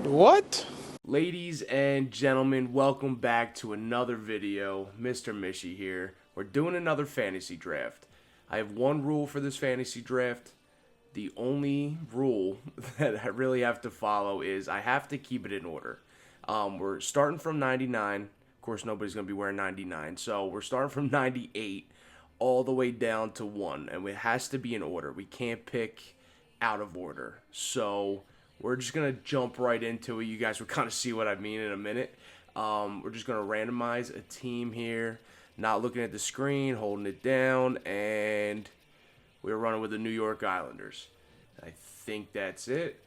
What? Ladies and gentlemen, welcome back to another video. Mr. Mishy here. We're doing another fantasy draft. I have one rule for this fantasy draft. The only rule that I really have to follow is I have to keep it in order. We're starting from 99. Of course, nobody's going to be wearing 99. So we're starting from 98 all the way down to 1. And it has to be in order. We can't pick out of order. So we're just going to jump right into it. You guys will kind of see what I mean in a minute. We're just going to randomize a team here. Not looking at the screen, holding it down, and we're running with the New York Islanders. I think that's it.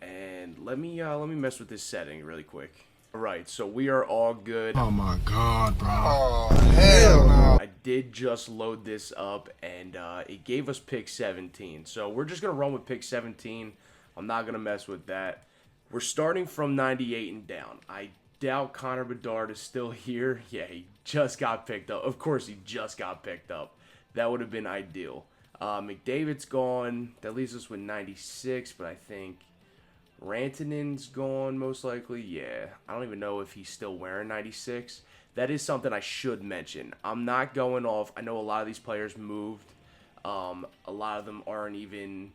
And let me mess with this setting really quick. All right, so we are all good. Oh my god, bro. Oh, hell no. I did just load this up, and it gave us pick 17. So we're just going to run with pick 17. I'm not going to mess with that. We're starting from 98 and down. I doubt Connor Bedard is still here. Yeah, he just got picked up. Of course, he just got picked up. That would have been ideal. McDavid's gone. That leaves us with 96, but I think Rantanen's gone most likely. Yeah, I don't even know if he's still wearing 96. That is something I should mention. I'm not going off. I know a lot of these players moved. A lot of them aren't even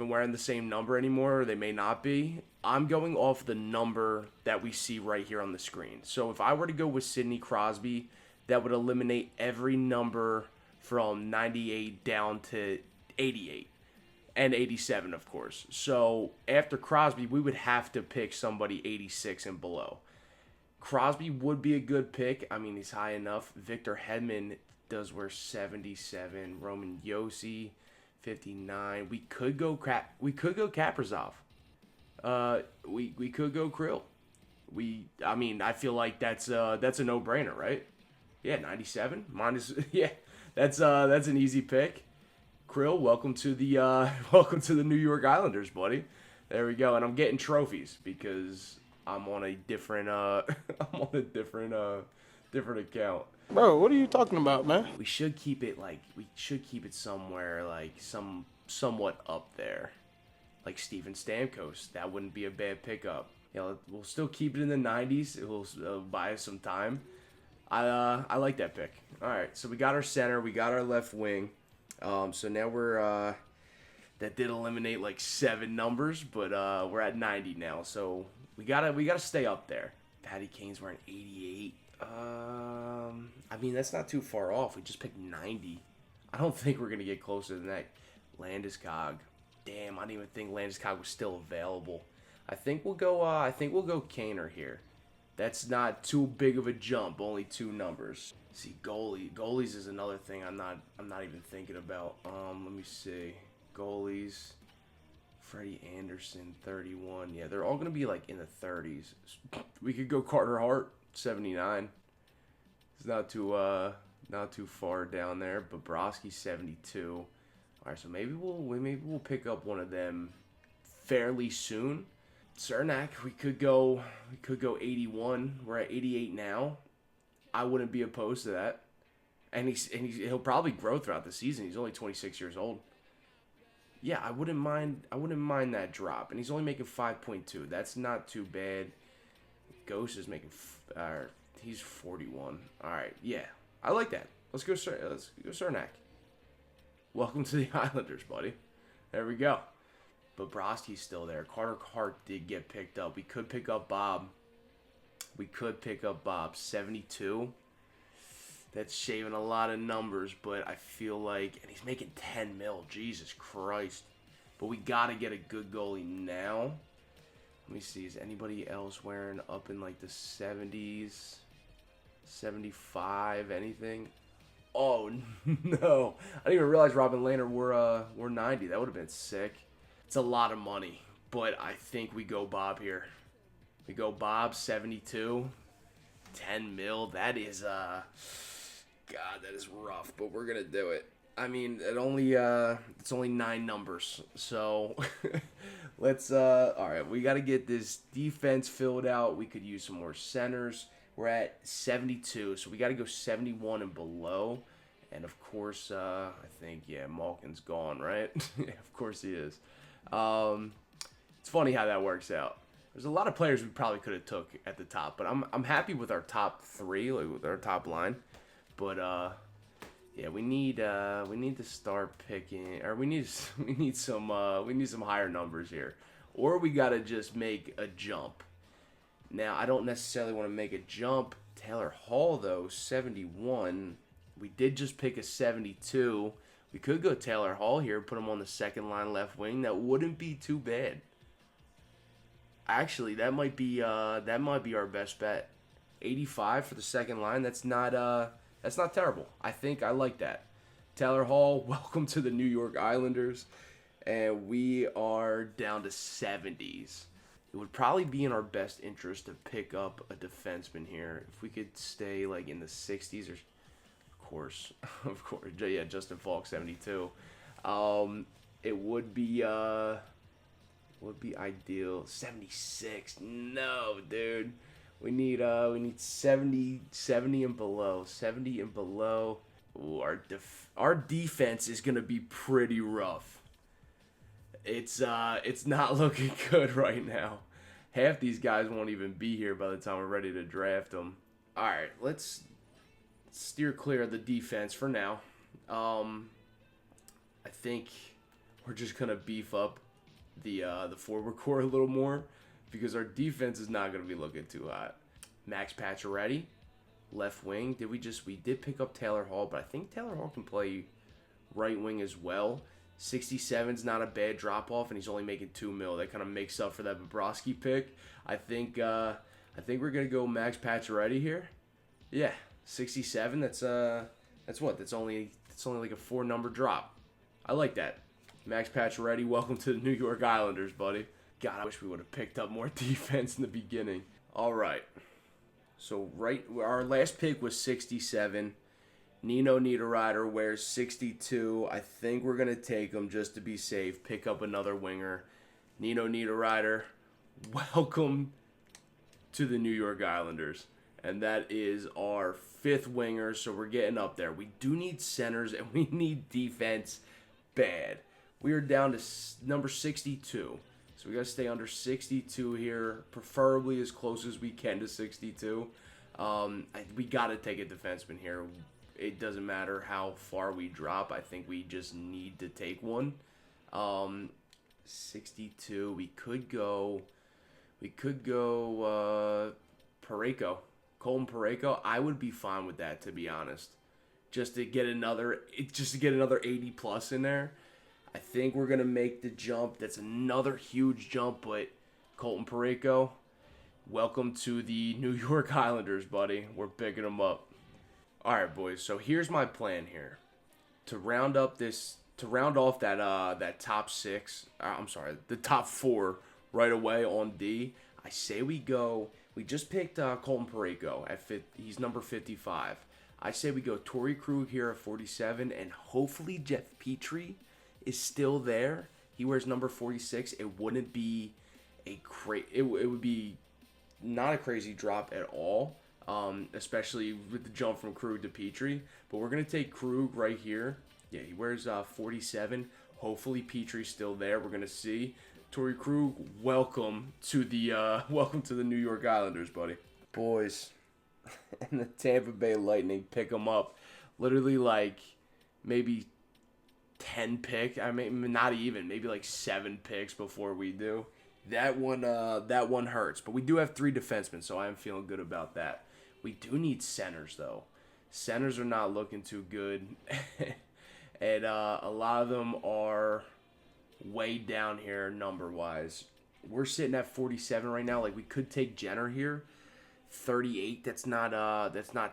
wearing the same number anymore, or they may not be. I'm going off the number that we see right here on the screen. So if I were to go with Sidney Crosby, that would eliminate every number from 98 down to 88. And 87, of course. So after Crosby, we would have to pick somebody 86 and below. Crosby would be a good pick. I mean, he's high enough. Victor Hedman does wear 77. Roman Yossi, 59. We could go Kaprizov. We could go Krill. I mean, I feel like that's a no-brainer, right? Yeah, 97. Yeah. That's an easy pick. Krill, welcome to the New York Islanders, buddy. There we go. And I'm getting trophies because I'm on a different different account. Bro, what are you talking about, man? We should keep it somewhere like somewhat up there. Like Steven Stamkos. That wouldn't be a bad pickup. You know, we'll still keep it in the 90s. It will buy us some time. I like that pick. All right, so we got our center, we got our left wing. So now we're that did eliminate like 7 numbers, but we're at 90 now. So we gotta stay up there. Patty Kane's wearing 88. I mean, that's not too far off. We just picked 90. I don't think we're gonna get closer than that. Landeskog. Damn, I didn't even think Landeskog was still available. I think we'll go Kaner here. That's not too big of a jump. Only 2 numbers. See, goalies is another thing I'm not even thinking about. Let me see. Goalies. Freddie Anderson, 31. Yeah, they're all gonna be like in the 30s. We could go Carter Hart, 79. It's not too far down there. Bobrovsky, 72. All right, so maybe we'll pick up one of them fairly soon. Cernak, we could go 81. We're at 88 now. I wouldn't be opposed to that. And he'll probably grow throughout the season. He's only 26 years old. Yeah, I wouldn't mind that drop. And he's only making 5.2. That's not too bad. Ghost is making he's 41. All right, yeah. I like that. Let's go Cernak. Welcome to the Islanders, buddy. There we go. Bobrovsky's still there. Carter Hart did get picked up. We could pick up Bob. 72. That's shaving a lot of numbers, but I feel like, and he's making 10 mil. Jesus Christ. But we got to get a good goalie now. Let me see. Is anybody else wearing up in like the 70s? 75? Anything? Oh, no. I didn't even realize Robin Lehner were 90. That would have been sick. It's a lot of money, but I think we go Bob here. We go Bob, 72, 10 mil. That is, God, that is rough, but we're going to do it. I mean, it's only 9 numbers, so let's, all right, we got to get this defense filled out. We could use some more centers. We're at 72, so we got to go 71 and below. And, of course, I think, yeah, Malkin's gone, right? Yeah, of course he is. It's funny how that works out. There's a lot of players we probably could have took at the top, but I'm happy with our top three, like with our top line. But yeah, we need to start picking, or we need some higher numbers here, or we gotta just make a jump. Now I don't necessarily want to make a jump. Taylor Hall though, 71. We did just pick a 72. We could go Taylor Hall here, put him on the second line left wing. That wouldn't be too bad. Actually, that might be our best bet. 85 for the second line. That's not terrible. I think I like that. Taylor Hall, welcome to the New York Islanders, and we are down to 70s. It would probably be in our best interest to pick up a defenseman here if we could stay like in the 60s or. Of course, yeah, Justin Falk 72. It would be ideal 76. No, dude, we need 70 and below. 70 and below. Ooh, our defense is gonna be pretty rough. It's not looking good right now. Half these guys won't even be here by the time we're ready to draft them. All right, let's steer clear of the defense for now. I think we're just gonna beef up the forward core a little more because our defense is not gonna be looking too hot. Max Pacioretty, left wing. We did pick up Taylor Hall, but I think Taylor Hall can play right wing as well. 67's not a bad drop off, and he's only making $2 million. That kind of makes up for that Bobrovsky pick. I think we're gonna go Max Pacioretty here. Yeah. 67. That's only like a 4-number drop. I like that. Max Pacioretty, welcome to the New York Islanders, buddy. God, I wish we would have picked up more defense in the beginning. All right. So our last pick was 67. Nino Niederreiter wears 62. I think we're gonna take him just to be safe. Pick up another winger. Nino Niederreiter, welcome to the New York Islanders. And that is our 5th winger, so we're getting up there. We do need centers, and we need defense bad. We are down to number 62. So we got to stay under 62 here, preferably as close as we can to 62. We got to take a defenseman here. It doesn't matter how far we drop. I think we just need to take one. 62. We could go Parayko. Colton Parayko, I would be fine with that, to be honest. Just to get another 80 plus in there. I think we're gonna make the jump. That's another huge jump, but Colton Parayko, welcome to the New York Islanders, buddy. We're picking them up. All right, boys. So here's my plan here. To round off that top 6. The top 4 right away on D. I say we go. We just picked Colton Parayko he's number 55. I say we go Torrey Krug here at 47, and hopefully Jeff Petrie is still there. He wears number 46. It wouldn't be it would be not a crazy drop at all, especially with the jump from Krug to Petrie. But we're gonna take Krug right here. Yeah, he wears 47. Hopefully Petrie's still there. We're gonna see. Torrey Krug, welcome to the New York Islanders, buddy. Boys, and the Tampa Bay Lightning pick them up. Literally like maybe 10 picks. I mean, not even. Maybe like 7 picks before we do. That one hurts. But we do have 3 defensemen, so I am feeling good about that. We do need centers, though. Centers are not looking too good. And a lot of them are way down here number-wise. We're sitting at 47 right now. Like, we could take Jenner here. 38, that's not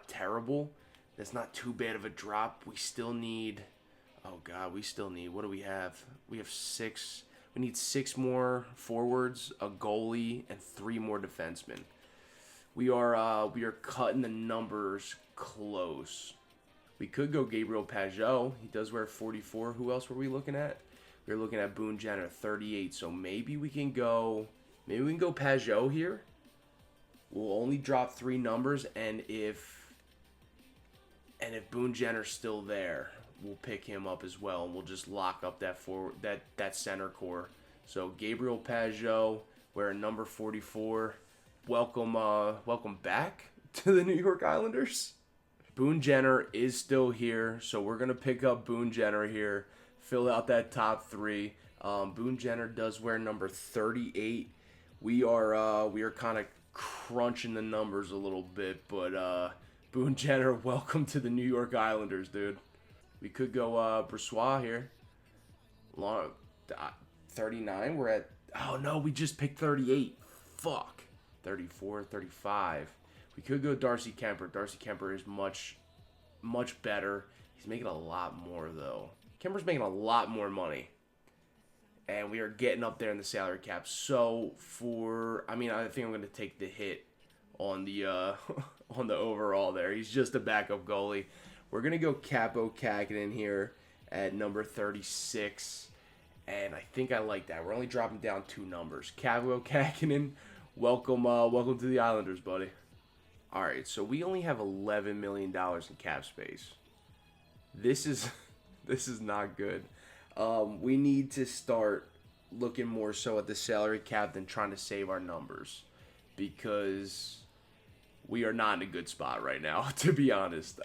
terrible. That's not too bad of a drop. We still need... Oh, God, what do we have? We have 6... We need 6 more forwards, a goalie, and 3 more defensemen. We are cutting the numbers close. We could go Gabriel Pageau. He does wear 44. Who else were we looking at? We were looking at Boone Jenner, 38. So maybe we can go Pageau here. We'll only drop 3 numbers, and if Boone Jenner's still there, we'll pick him up as well, and we'll just lock up that center core So Gabriel Pajot wearing number 44. Welcome back to the New York Islanders. Boone Jenner is still here, so we're gonna pick up Boone Jenner here, fill out that top three. Boone Jenner does wear number 38. We are kind of crunching the numbers a little bit, but Boone Jenner, welcome to the New York Islanders, dude. We could go Brossoit here. 39. We're at. Oh no, we just picked 38. Fuck. 34, 35. We could go Darcy Kemper. Darcy Kemper is much better. He's making a lot more though. Kemper's making a lot more money. And we are getting up there in the salary cap. So I think I'm going to take the hit on the on the overall there. He's just a backup goalie. We're going to go Capo Kakinen here at number 36. And I think I like that. We're only dropping down 2 numbers. Capo Kakinen, welcome to the Islanders, buddy. All right, so we only have $11 million in cap space. This is not good. We need to start looking more so at the salary cap than trying to save our numbers, because we are not in a good spot right now, to be honest.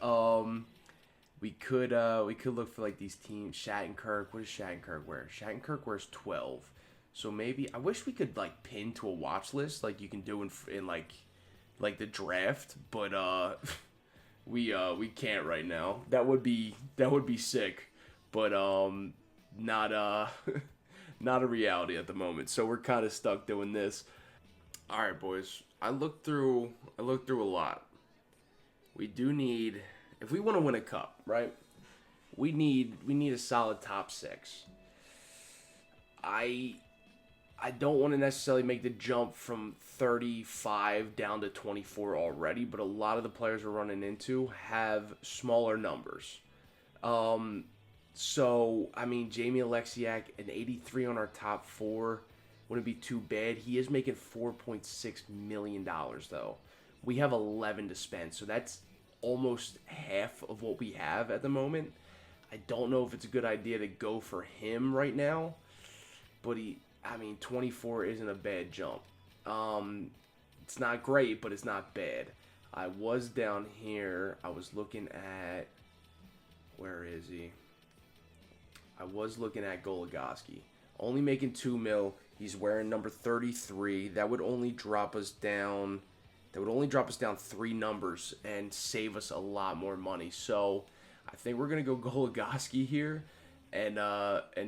We could look for like these teams. Shattenkirk. What does Shattenkirk wear? Shattenkirk wears 12. So maybe I wish we could like pin to a watch list like you can do in like the draft, but we can't right now. That would be sick, but not not a reality at the moment. So we're kind of stuck doing this. All right, boys. I looked through a lot. We do need, if we want to win a cup, right? We need a solid top 6. I don't want to necessarily make the jump from 35 down to 24 already, but a lot of the players we're running into have smaller numbers. So, I mean, Jamie Alexiak, an 83 on our top 4 wouldn't be too bad. He is making $4.6 million, though. We have 11 to spend, so that's almost half of what we have at the moment. I don't know if it's a good idea to go for him right now, but 24 isn't a bad jump. It's not great, but it's not bad. I was down here. I was looking at, where is he? I was looking at Goligoski. Only making $2 million. He's wearing number 33. That would only drop us down. 3 numbers and save us a lot more money. So I think we're gonna go Goligoski here, and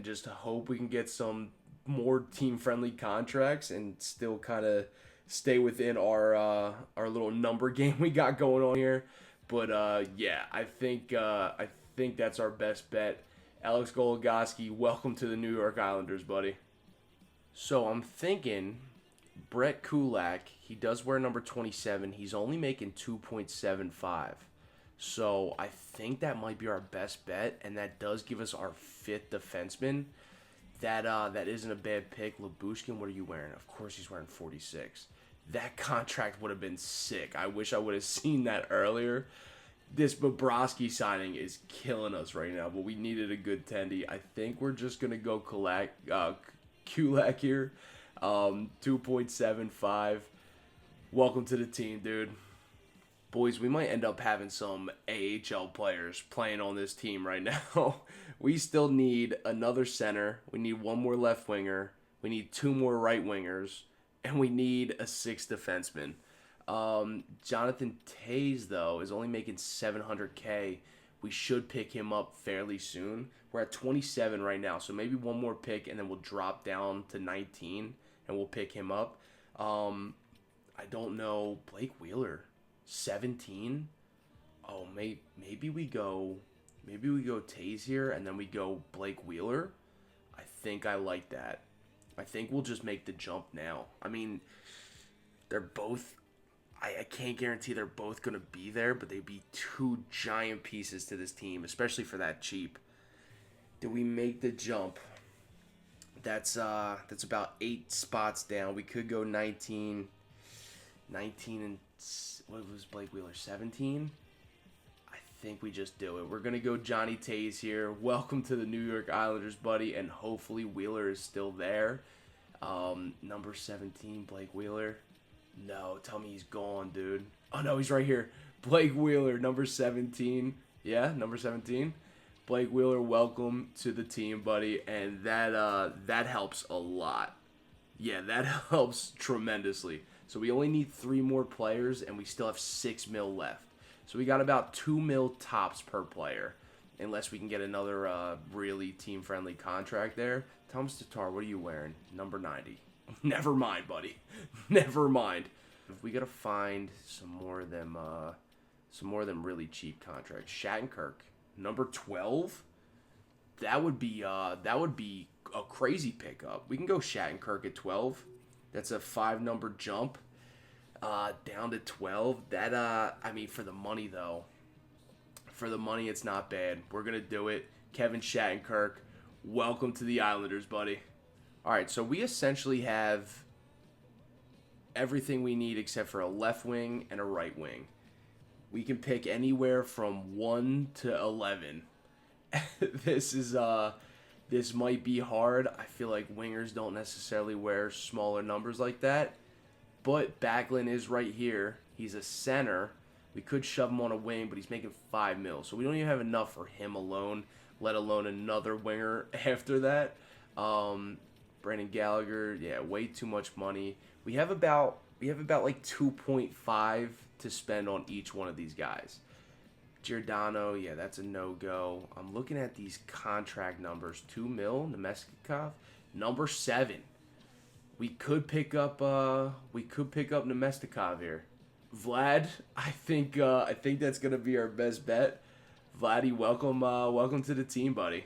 just hope we can get some more team-friendly contracts and still kind of stay within our little number game we got going on here. But yeah, I think that's our best bet. Alex Goligoski, welcome to the New York Islanders, buddy. So I'm thinking Brett Kulak, he does wear number 27. He's only making 2.75. So I think that might be our best bet, and that does give us our 5th defenseman. That isn't a bad pick. Labushkin, what are you wearing? Of course he's wearing 46. That contract would have been sick. I wish I would have seen that earlier. This Bobrovsky signing is killing us right now, but we needed a good tendy. I think we're just going to go Kulak here. 2.75. Welcome to the team, dude. Boys, we might end up having some AHL players playing on this team right now. We still need another center. We need 1 more left winger. We need 2 more right wingers. And we need a 6th defenseman. Jonathan Toews, though, is only making $700K. We should pick him up fairly soon. We're at 27 right now, so maybe 1 more pick, and then we'll drop down to 19, and we'll pick him up. I don't know. Blake Wheeler, 17. Oh, maybe we go Toews here, and then we go Blake Wheeler. I think I like that. I think we'll just make the jump now. I mean, they're both... I can't guarantee they're both going to be there, but they'd be 2 giant pieces to this team, especially for that cheap. Do we make the jump? That's about 8 spots down. We could go 19 and... What was Blake Wheeler, 17? I think we just do it. We're going to go Johnny Toews here. Welcome to the New York Islanders, buddy, and hopefully Wheeler is still there. Number 17, Blake Wheeler. No, tell me he's gone, dude. Oh, no, he's right here. Blake Wheeler, number 17. Yeah, number 17. Blake Wheeler, welcome to the team, buddy. And that helps a lot. Yeah, that helps tremendously. So we only need 3 more players, and we still have 6 mil left. So we got about 2 mil tops per player, unless we can get another really team-friendly contract there. Thomas Tatar, what are you wearing? Number 90. Never mind, buddy. Never mind. If we gotta find some more of them really cheap contracts. Shattenkirk, number 12. That would be a crazy pickup. We can go Shattenkirk at 12. That's a 5-number jump down to 12. That I mean, for the money though, it's not bad. We're gonna do it. Kevin Shattenkirk, welcome to the Islanders, buddy. All right, so we essentially have everything we need except for a left wing and a right wing. We can pick anywhere from 1 to 11. This might be hard. I feel like wingers don't necessarily wear smaller numbers like that. But Backlund is right here. He's a center. We could shove him on a wing, but he's making 5 mil. So we don't even have enough for him alone, let alone another winger after that. Brandon Gallagher, yeah, way too much money. We have about like 2.5 to spend on each one of these guys. Giordano, yeah, that's a no-go. I'm looking at these contract numbers. 2 mil, Nemestikov, number 7. We could pick up Nemestikov here. Vlad, I think that's gonna be our best bet. Vladdy, welcome to the team, buddy.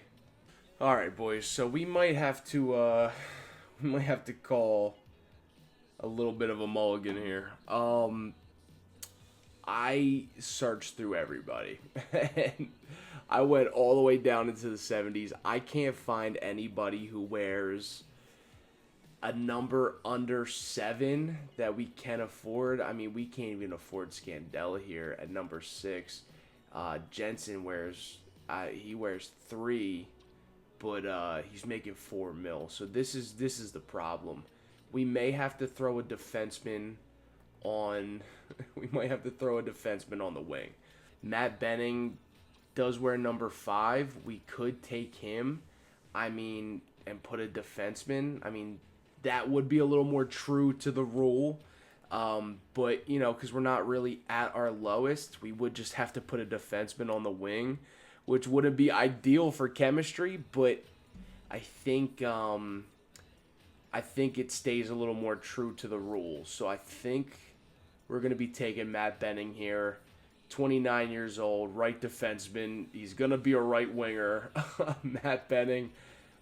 All right, boys. So we might have to call a little bit of a mulligan here. I searched through everybody, and I went all the way down into the 70s. I can't find anybody who wears a number under 7 that we can afford. I mean, we can't even afford Scandella here at number 6. Jensen wears 3, but he's making 4 mil. So this is the problem. We may have to throw a defenseman on. We might have to throw a defenseman on the wing. Matt Benning does wear number 5. We could take him. I mean, and put a defenseman. I mean, that would be a little more true to the rule. But, you know, because we're not really at our lowest, we would just have to put a defenseman on the wing, which wouldn't be ideal for chemistry, but I think it stays a little more true to the rules. So I think we're going to be taking Matt Benning here, 29 years old, right defenseman. He's going to be a right winger. Matt Benning,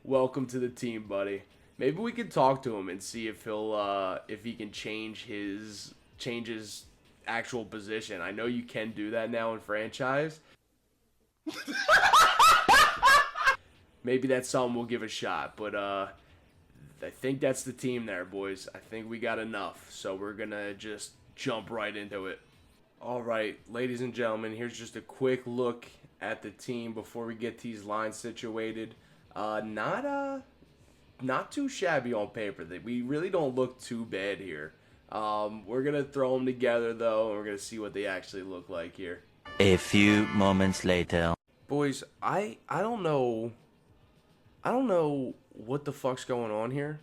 welcome to the team, buddy. Maybe we can talk to him and see if he can change his actual position. I know you can do that now in franchise. Maybe that's something we'll give a shot, but I think that's the team there, boys. I think we got enough, so we're gonna just jump right into it. All right, ladies and gentlemen, here's just a quick look at the team before we get these lines situated. Not too shabby on paper. We really don't look too bad here. We're going to throw them together, though, and we're going to see what they actually look like here. A few moments later. Boys, I don't know what the fuck's going on here.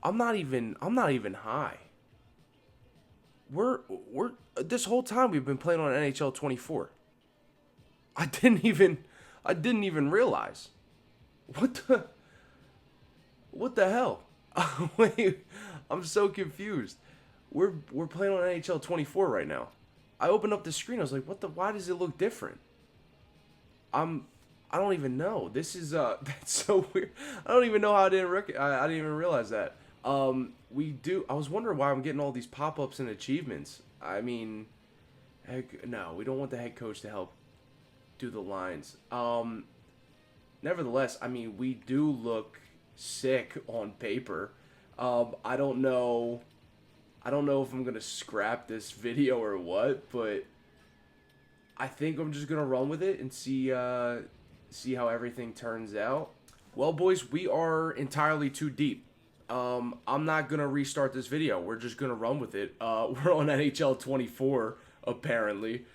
I'm not even high. We're this whole time we've been playing on NHL25. I didn't even realize. What the hell? Wait, I'm so confused. We're playing on NHL24 right now. I opened up the screen. I was like, why does it look different? I don't even know. This is that's so weird. I don't even know how I didn't even realize that. I was wondering why I'm getting all these pop-ups and achievements. I mean, no, we don't want the head coach to help do the lines. Nevertheless, I mean, we do look sick on paper. I don't know if I'm gonna scrap this video or what, but I think I'm just gonna run with it and see how everything turns out. Well, boys, we are entirely too deep. I'm not gonna restart this video. We're just gonna run with it. We're on NHL24 apparently.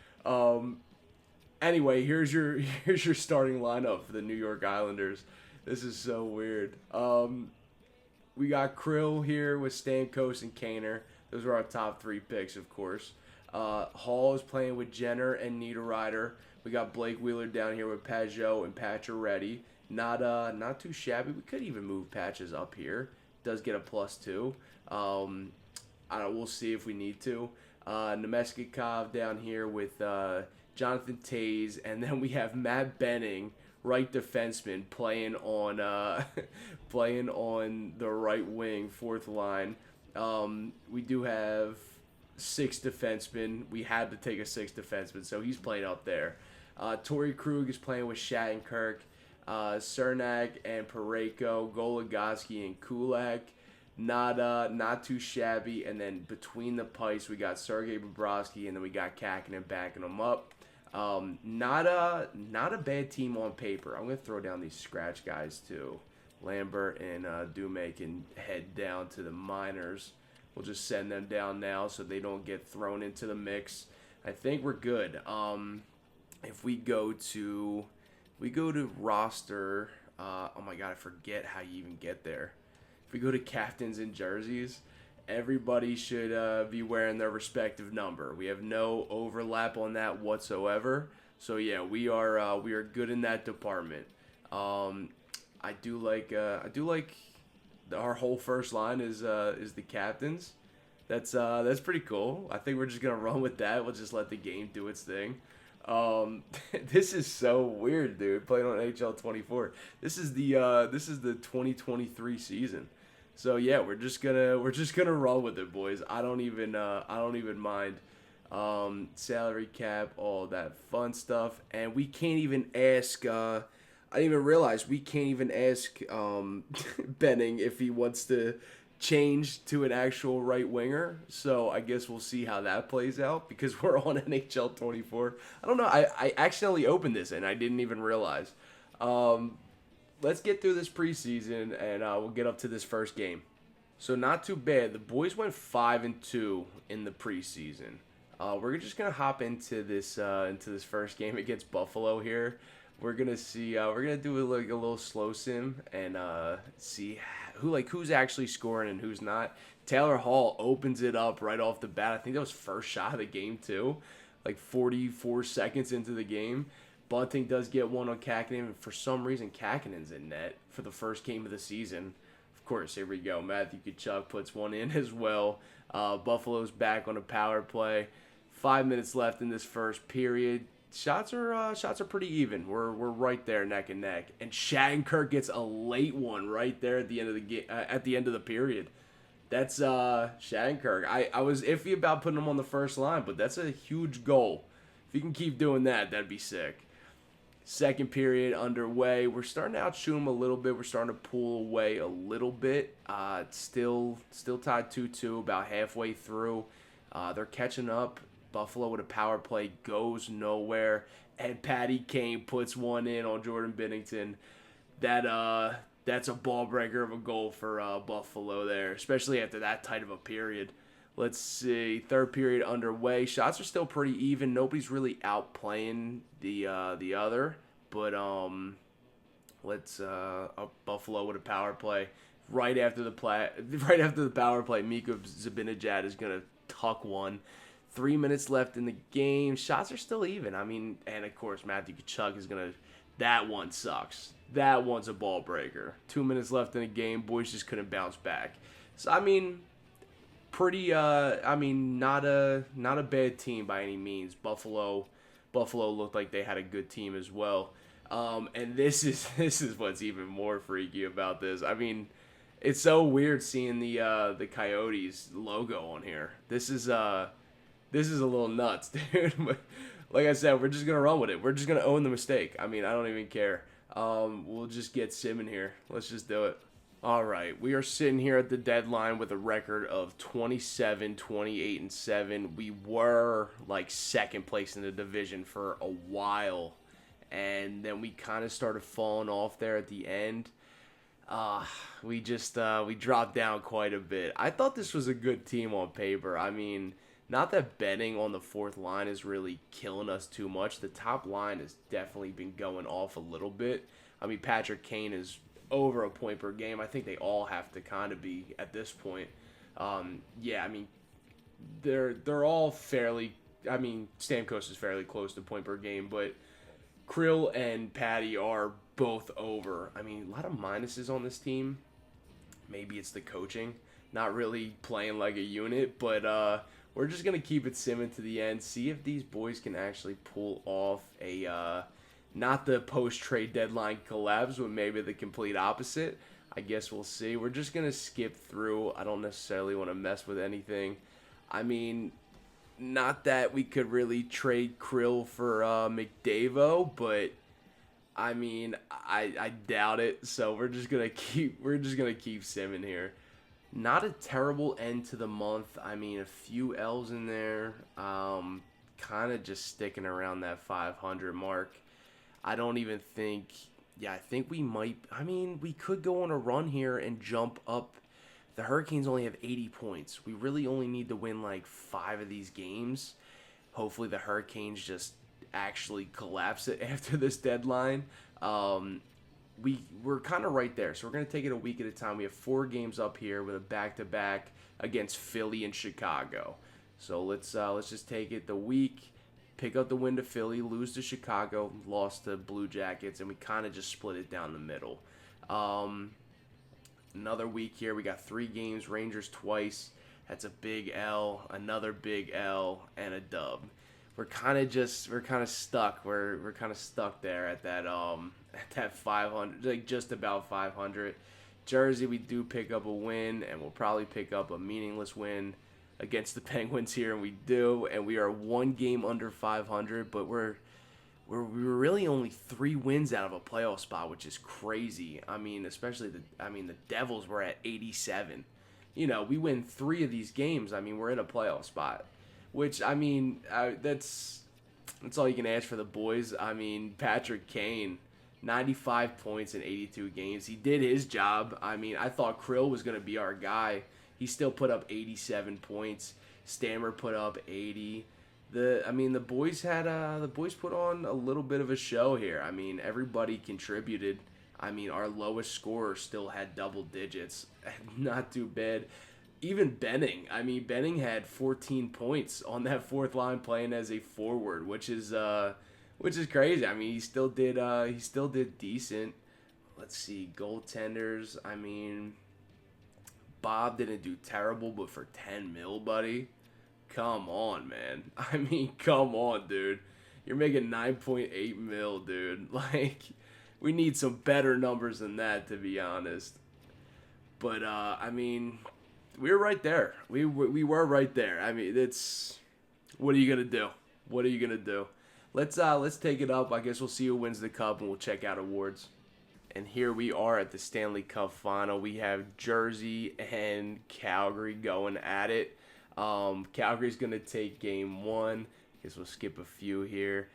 Anyway, here's your here's your starting lineup for the New York Islanders. This is so weird. We got Krill here with Stamkos and Kaner. Those are our top 3 picks, of course. Hall is playing with Jenner and Niederreiter. We got Blake Wheeler down here with Pajot and Pacioretty. Not too shabby. We could even move Patches up here. Does get a +2. We'll see if we need to. Nemeskikov down here with Jonathan Toews, and then we have Matt Benning, right defenseman, playing on playing on the right wing, 4th line. We do have 6 defensemen. We had to take a 6th defenseman, so he's playing up there. Torrey Krug is playing with Shattenkirk, Cernak and Parayko, Goligoski and Kulak. Not too shabby. And then between the pipes, we got Sergei Bobrovsky, and then we got Kakinen backing them up. Not a bad team on paper. I'm gonna throw down these scratch guys too. Lambert and Dume can head down to the minors. We'll just send them down now so they don't get thrown into the mix. I think we're good. If we go to roster, oh my god, I forget how you even get there. If we go to captains and jerseys, everybody should be wearing their respective number. We have no overlap on that whatsoever. So yeah, we are good in that department. I do like our whole first line is the captains. That's pretty cool. I think we're just gonna run with that. We'll just let the game do its thing. This is so weird, dude. Playing on NHL24. This is the 2023 season. So yeah, we're just gonna roll with it, boys. I don't even mind. Salary cap, all that fun stuff, and we can't even ask. I didn't even realize we can't even ask Benning if he wants to change to an actual right winger. So I guess we'll see how that plays out because we're on NHL 24. I don't know. I accidentally opened this and I didn't even realize. Let's get through this preseason and we'll get up to this first game. So not too bad. The boys went 5-2 in the preseason. We're just gonna hop into this first game against Buffalo here. We're gonna see. We're gonna do a little slow sim and see who's actually scoring and who's not. Taylor Hall opens it up right off the bat. I think that was first shot of the game too, like 44 seconds into the game. Bunting does get one on Kakinen, and for some reason Kakinen's in net for the first game of the season. Of course, here we go. Matthew Tkachuk puts one in as well. Buffalo's back on a power play. 5 minutes left in this first period. Shots are pretty even. We're right there neck and neck. And Shattenkirk gets a late one right there at the end of the game, at the end of the period. That's Shattenkirk. I was iffy about putting him on the first line, but that's a huge goal. If you can keep doing that, that'd be sick. Second period underway. We're starting to outshoot them a little bit. We're starting to pull away a little bit. Still tied 2-2 about halfway through. They're catching up. Buffalo with a power play goes nowhere, and Patty Kane puts one in on Jordan Binnington. That's a ball breaker of a goal for Buffalo there, especially after that tight of a period. Let's see, third period underway. Shots are still pretty even. Nobody's really outplaying the other, but Buffalo with a power play right after the power play. Mika Zibanejad is gonna tuck one. 3 minutes left in the game. Shots are still even. I mean, and of course, Matthew Tkachuk is going to... That one sucks. That one's a ball breaker. 2 minutes left in the game. Boys just couldn't bounce back. So, I mean, not a bad team by any means. Buffalo looked like they had a good team as well. And this is what's even more freaky about this. I mean, it's so weird seeing the Coyotes logo on here. This is a little nuts, dude. But like I said, we're just going to run with it. We're just going to own the mistake. I mean, I don't even care. We'll just get Sim in here. Let's just do it. All right. We are sitting here at the deadline with a record of 27, 28, and 7. We were like second place in the division for a while. And then we kind of started falling off there at the end. We dropped down quite a bit. I thought this was a good team on paper. I mean, not that betting on the fourth line is really killing us too much. The top line has definitely been going off a little bit. I mean, Patrick Kane is over a point per game. I think they all have to kind of be at this point. Yeah, I mean, they're all fairly. I mean, Stamkos is fairly close to point per game, but Krill and Patty are both over. I mean, a lot of minuses on this team. Maybe it's the coaching, not really playing like a unit, but we're just going to keep it simming to the end, see if these boys can actually pull off a, not the post-trade deadline collapse, but maybe the complete opposite. I guess we'll see. We're just going to skip through. I don't necessarily want to mess with anything. I mean, not that we could really trade Krill for McDavid, but I mean, I doubt it. So we're just gonna keep simming here. Not a terrible end to the month. I mean, a few L's in there. Kind of just sticking around that 500 mark. I don't even think. Yeah, I think we might. I mean, we could go on a run here and jump up. The Hurricanes only have 80 points. We really only need to win like 5 of these games. Hopefully the Hurricanes just actually collapse it after this deadline. We're kind of right there. So we're going to take it a week at a time. We have 4 games up here with a back-to-back against Philly and Chicago. So let's just take it the week, pick up the win to Philly, lose to Chicago, lost to Blue Jackets, and we kind of just split it down the middle. Another week here. We got 3 games. Rangers twice. That's a big L. Another big L and a dub. We're kind of stuck. We're kind of stuck there at that 500, like just about 500. Jersey, we do pick up a win, and we'll probably pick up a meaningless win against the Penguins here, and we do. And we are 1 game under 500, but we were really only 3 wins out of a playoff spot, which is crazy. I mean, especially the Devils were at 87. You know, we win 3 of these games. I mean, we're in a playoff spot, which, I mean, that's all you can ask for the boys. I mean, Patrick Kane, 95 points in 82 games. He did his job. I mean, I thought Krill was going to be our guy. He still put up 87 points. Stammer put up 80. The boys put on a little bit of a show here. I mean, everybody contributed. I mean, our lowest scorer still had double digits. Not too bad. Even Benning. I mean, Benning had 14 points on that fourth line playing as a forward, which is crazy. I mean, he still did decent. Let's see, goaltenders. I mean, Bob didn't do terrible, but for 10 mil, buddy. Come on, man. I mean, come on, dude. You're making 9.8 mil, dude. Like, we need some better numbers than that, to be honest. But, I mean, we were right there. We were right there. I mean, what are you going to do? What are you going to do? Let's take it up. I guess we'll see who wins the cup, and we'll check out awards. And here we are at the Stanley Cup final. We have Jersey and Calgary going at it. Calgary's going to take game 1. Guess we'll skip a few here.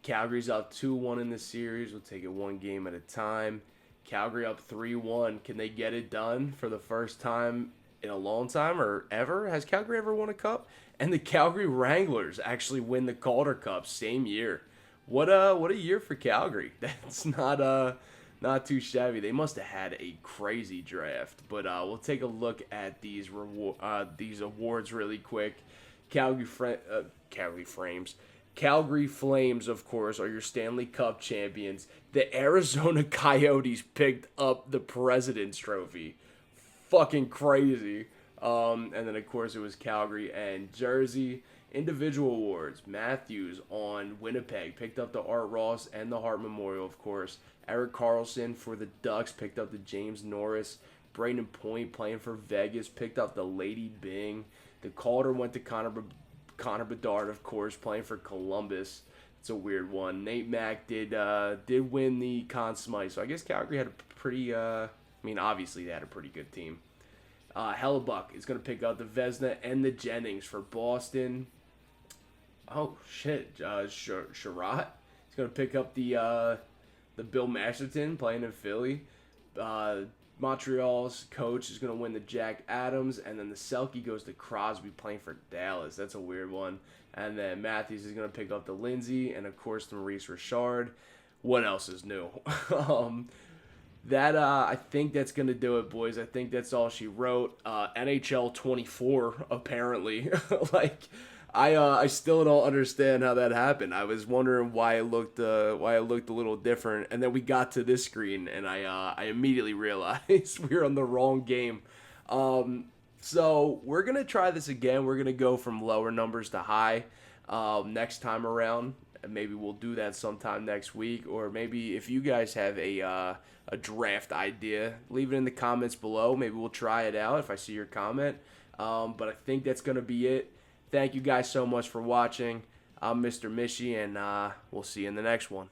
Calgary's up 2-1 in the series. We'll take it 1 game at a time. Calgary up 3-1. Can they get it done for the first time in a long time or ever? Has Calgary ever won a cup? And the Calgary Wranglers actually win the Calder Cup same year. What a year for Calgary. That's not too shabby. They must have had a crazy draft. But we'll take a look at these awards really quick. Calgary Flames, of course, are your Stanley Cup champions. The Arizona Coyotes picked up the President's Trophy. Fucking crazy. And then, of course, it was Calgary and Jersey. Individual awards. Matthews on Winnipeg picked up the Art Ross and the Hart Memorial, of course. Erik Karlsson for the Ducks picked up the James Norris. Braden Point playing for Vegas picked up the Lady Byng. The Calder went to Connor Bedard, of course, playing for Columbus. It's a weird one. Nate Mack did win the Conn Smythe, so I guess Calgary had a pretty. Obviously they had a pretty good team. Hellebuck is going to pick up the Vezina and the Jennings for Boston. Oh shit, Sherratt is going to pick up the Bill Masterton playing in Philly. Montreal's coach is going to win the Jack Adams, and then the Selke goes to Crosby playing for Dallas. That's a weird one. And then Matthews is going to pick up the Lindsay, and of course the Maurice Richard. What else is new? I think that's going to do it, boys. I think that's all she wrote. NHL25, apparently. Like, I still don't understand how that happened. I was wondering why it looked a little different, and then we got to this screen, and I immediately realized we were on the wrong game. So we're gonna try this again. We're gonna go from lower numbers to high next time around. Maybe we'll do that sometime next week, or maybe if you guys have a draft idea, leave it in the comments below. Maybe we'll try it out if I see your comment. But I think that's gonna be it. Thank you guys so much for watching. I'm Mr. Mishy, and we'll see you in the next one.